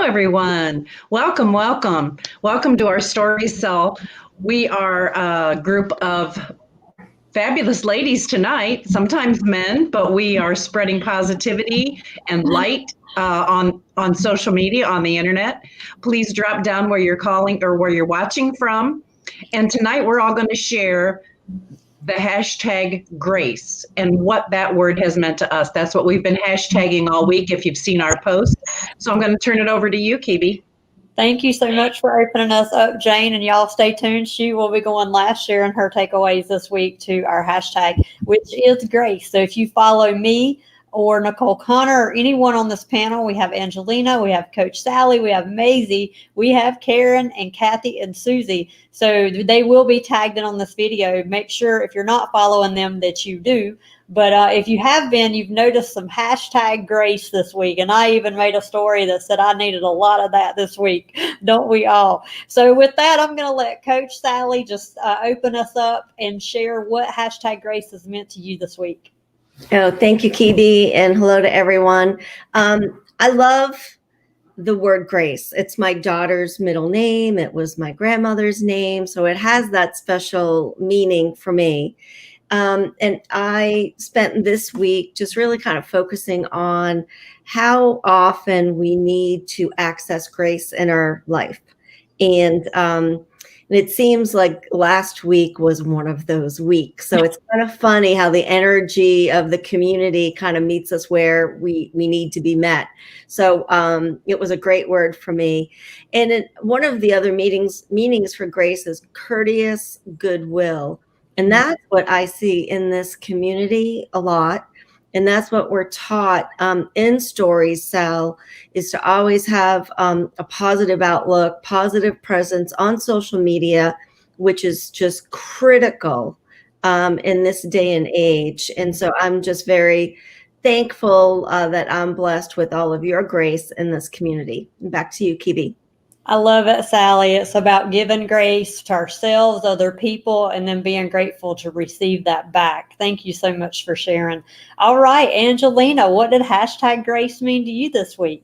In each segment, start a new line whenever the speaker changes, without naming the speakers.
everyone. Welcome, welcome. Welcome to our story cell. We are a group of fabulous ladies tonight, sometimes men, but we are spreading positivity and light on social media, on the internet. Please drop down where you're calling or where you're watching from. And tonight we're all going to share the hashtag grace and what that word has meant to us. That's what we've been hashtagging all week if you've seen our post. So I'm going to turn it over to you, Kibi.
Thank you so much for opening us up, Jane, and y'all stay tuned. She will be going last, sharing her takeaways this week to our hashtag, which is grace. So if you follow me or Nicole Connor or anyone on this panel, we have Angelina, we have Coach Sally, we have Maisie, we have Karen and Kathy and Susie. So they will be tagged in on this video. Make sure if you're not following them that you do. But if you have been, you've noticed some hashtag grace this week. And I even made a story that said I needed a lot of that this week. Don't we all? So with that, I'm going to let Coach Sally just open us up and share what hashtag grace has meant to you this week.
Oh, thank you, Kibi, and hello to everyone. I love the word grace. It's my daughter's middle name. It was my grandmother's name. So it has that special meaning for me. And I spent this week just really kind of focusing on how often we need to access grace in our life. And it seems like last week was one of those weeks. So it's kind of funny how the energy of the community kind of meets us where we need to be met. So it was a great word for me. And one of the other meanings for grace is courteous goodwill. And that's what I see in this community a lot. And that's what we're taught in Story Cell, is to always have a positive outlook, positive presence on social media, which is just critical in this day and age. And so I'm just very thankful that I'm blessed with all of your grace in this community. Back to you, Kibi.
I love it, Sally. It's about giving grace to ourselves, other people, and then being grateful to receive that back. Thank you so much for sharing. All right, Angelina, what did hashtag grace mean to you this week?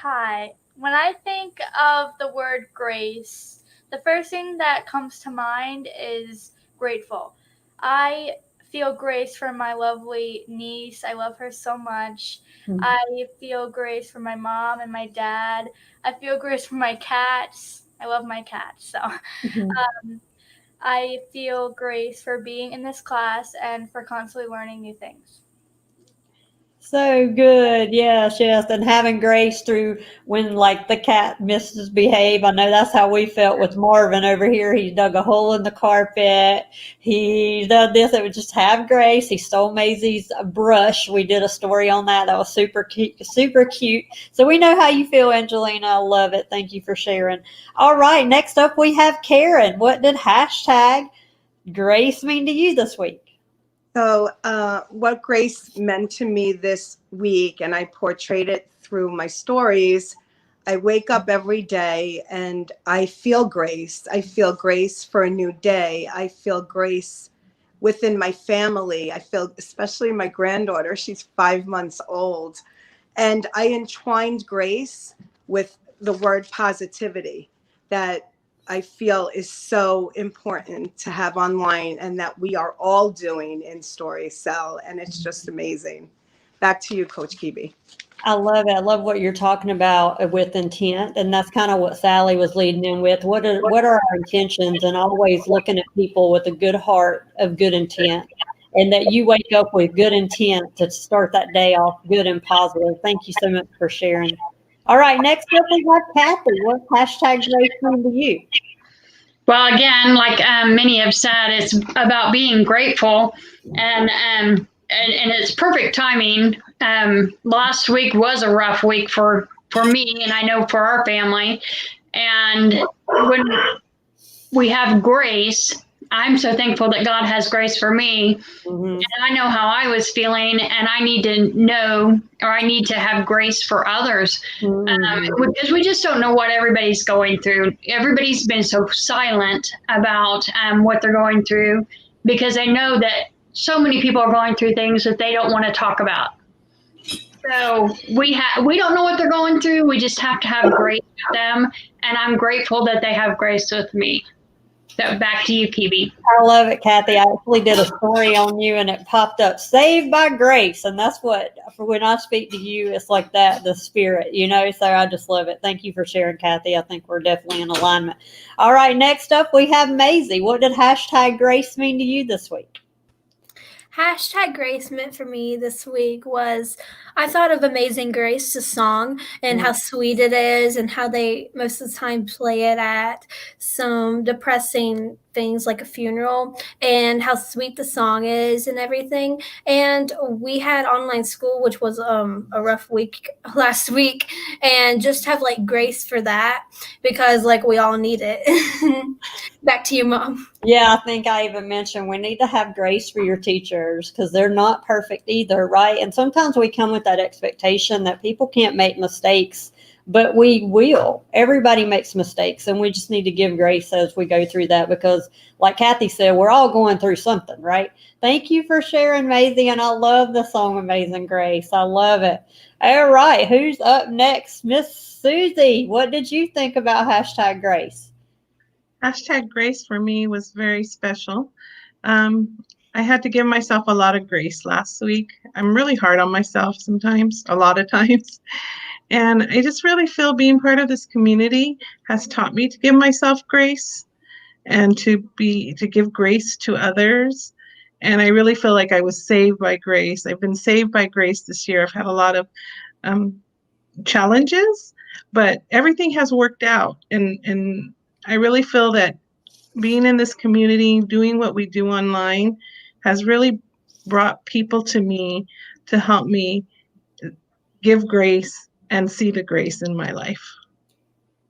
Hi. When I think of the word grace, the first thing that comes to mind is grateful. I feel grace for my lovely niece. I love her so much. Mm-hmm. I feel grace for my mom and my dad. I feel grace for my cats. I love my cats. So I feel grace for being in this class and for constantly learning new things.
So good. Yes. And having grace through when like the cat misbehave. I know that's how we felt with Marvin over here. He dug a hole in the carpet. He done this. It would just have grace. He stole Maisie's brush. We did a story on that. That was super cute, super cute. So we know how you feel, Angelina. I love it. Thank you for sharing. All right. Next up, we have Karen. What did hashtag grace mean to you this week?
So what grace meant to me this week, and I portrayed it through my stories, I wake up every day and I feel grace. I feel grace for a new day. I feel grace within my family. I feel, especially my granddaughter, she's 5 months old. And I entwined grace with the word positivity that I feel is so important to have online and that we are all doing in Story Cell. And it's just amazing. Back to you, Coach Kibi.
I love it. I love what you're talking about with intent. And that's kind of what Sally was leading in with. What are our intentions? And always looking at people with a good heart of good intent. And that you wake up with good intent to start that day off good and positive. Thank you so much for sharing. All right, next up we have Kathy. What hashtag grace mean to you?
Well, again, like many have said, it's about being grateful, and it's perfect timing. Last week was a rough week for me, and I know for our family. And when we have grace, I'm so thankful that God has grace for me. Mm-hmm. And I know how I was feeling, and I need to know, or I need to have grace for others. Mm-hmm. Because we just don't know what everybody's going through. Everybody's been so silent about what they're going through because they know that so many people are going through things that they don't want to talk about. So we don't know what they're going through. We just have to have grace with them, and I'm grateful that they have grace with me. So back to you, Kibi.
I love it, Kathy. I actually did a story on you and it popped up, saved by grace. And that's what, for when I speak to you, it's like that, the spirit, you know, so I just love it. Thank you for sharing, Kathy. I think we're definitely in alignment. All right, next up we have Maisie. What did hashtag grace mean to you this week?
Hashtag grace meant for me this week was I thought of Amazing Grace, the song, and how sweet it is, and how they most of the time play it at some depressing things like a funeral, and how sweet the song is and everything. And we had online school, which was a rough week last week, and just have like grace for that, because like we all need it. Back to you, Mom.
Yeah, I think I even mentioned we need to have grace for your teachers because they're not perfect either, right? And sometimes we come with that expectation that people can't make mistakes, but we will. Everybody makes mistakes, and we just need to give grace as we go through that because, like Kathy said, we're all going through something, right? Thank you for sharing, Maisie, and I love the song Amazing Grace. I love it. All right, who's up next? Miss Susie, what did you think about hashtag grace?
Hashtag grace for me was very special. I had to give myself a lot of grace last week. I'm really hard on myself sometimes, a lot of times. And I just really feel being part of this community has taught me to give myself grace and to give grace to others. And I really feel like I was saved by grace. I've been saved by grace this year. I've had a lot of challenges, but everything has worked out. And I really feel that being in this community, doing what we do online, has really brought people to me to help me give grace and see the grace in my life.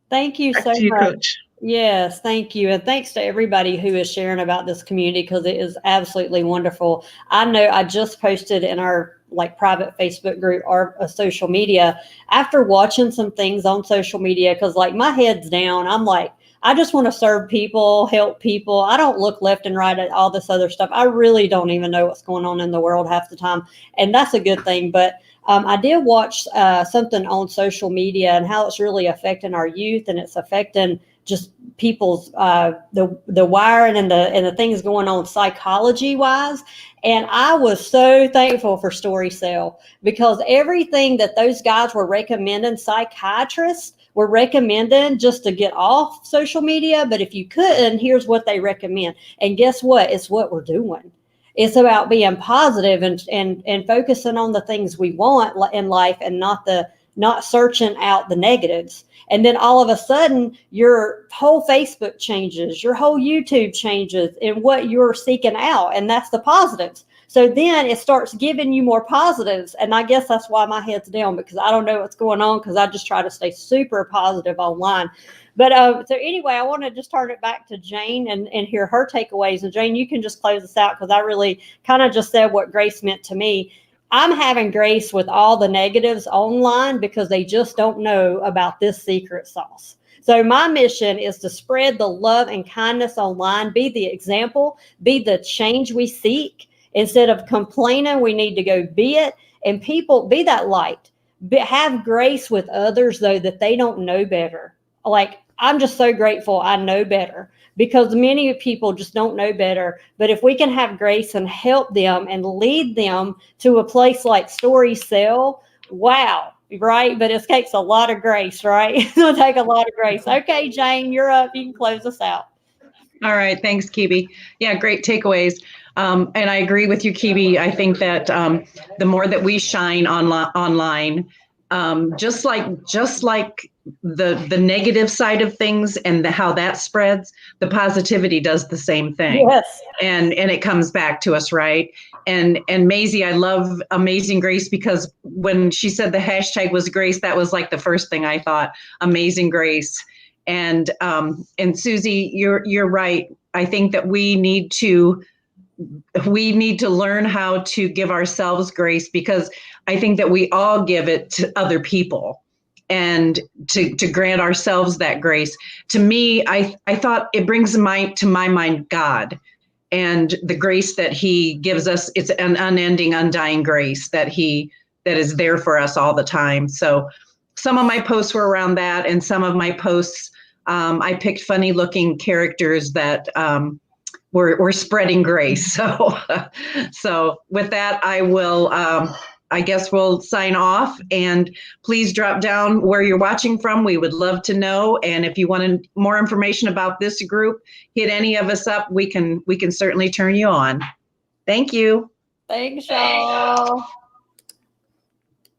Thank you
Back
so
to you,
much.
Coach.
Yes, thank you. And thanks to everybody who is sharing about this community because it is absolutely wonderful. I know I just posted in our private Facebook group or social media after watching some things on social media because my head's down. I'm like, I just want to serve people, help people. I don't look left and right at all this other stuff. I really don't even know what's going on in the world half the time. And that's a good thing. But I did watch something on social media and how it's really affecting our youth and it's affecting just people's the wiring and the things going on psychology wise. And I was so thankful for Story Cell because everything that those guys were recommending, psychiatrists were recommending just to get off social media. But if you couldn't, here's what they recommend. And guess what? It's what we're doing. It's about being positive and focusing on the things we want in life and not searching out the negatives. And then all of a sudden, your whole Facebook changes, your whole YouTube changes in what you're seeking out. And that's the positives. So then it starts giving you more positives. And I guess that's why my head's down because I don't know what's going on because I just try to stay super positive online. But so anyway, I want to just turn it back to Jane and hear her takeaways. And Jane, you can just close us out because I really kind of just said what grace meant to me. I'm having grace with all the negatives online because they just don't know about this secret sauce. So my mission is to spread the love and kindness online, be the example, be the change we seek. Instead of complaining, we need to go be it. And people, be that light. Have grace with others, though, that they don't know better. I'm just so grateful I know better because many people just don't know better. But if we can have grace and help them and lead them to a place like Story Cell, wow, right? But it takes a lot of grace, right? It'll take a lot of grace. Okay, Jane, you're up. You can close us out.
All right. Thanks, Kibi. Yeah, great takeaways. And I agree with you, Kibi. I think that the more that we shine online, just like the negative side of things and how that spreads, the positivity does the same thing.
Yes.
And it comes back to us, right? And Maisie, I love Amazing Grace because when she said the hashtag was grace, that was like the first thing I thought, Amazing Grace. And Susie, you're right. I think that we need to learn how to give ourselves grace because I think that we all give it to other people and to grant ourselves that grace. To me, I thought it brings to my mind God and the grace that he gives us. It's an unending, undying grace that he that is there for us all the time. So some of my posts were around that, and some of my posts, I picked funny looking characters that were spreading grace. So with that, I will, I guess we'll sign off, and please drop down where you're watching from. We would love to know. And if you want more information about this group, hit any of us up. We can certainly turn you on. Thank you.
Thanks, y'all.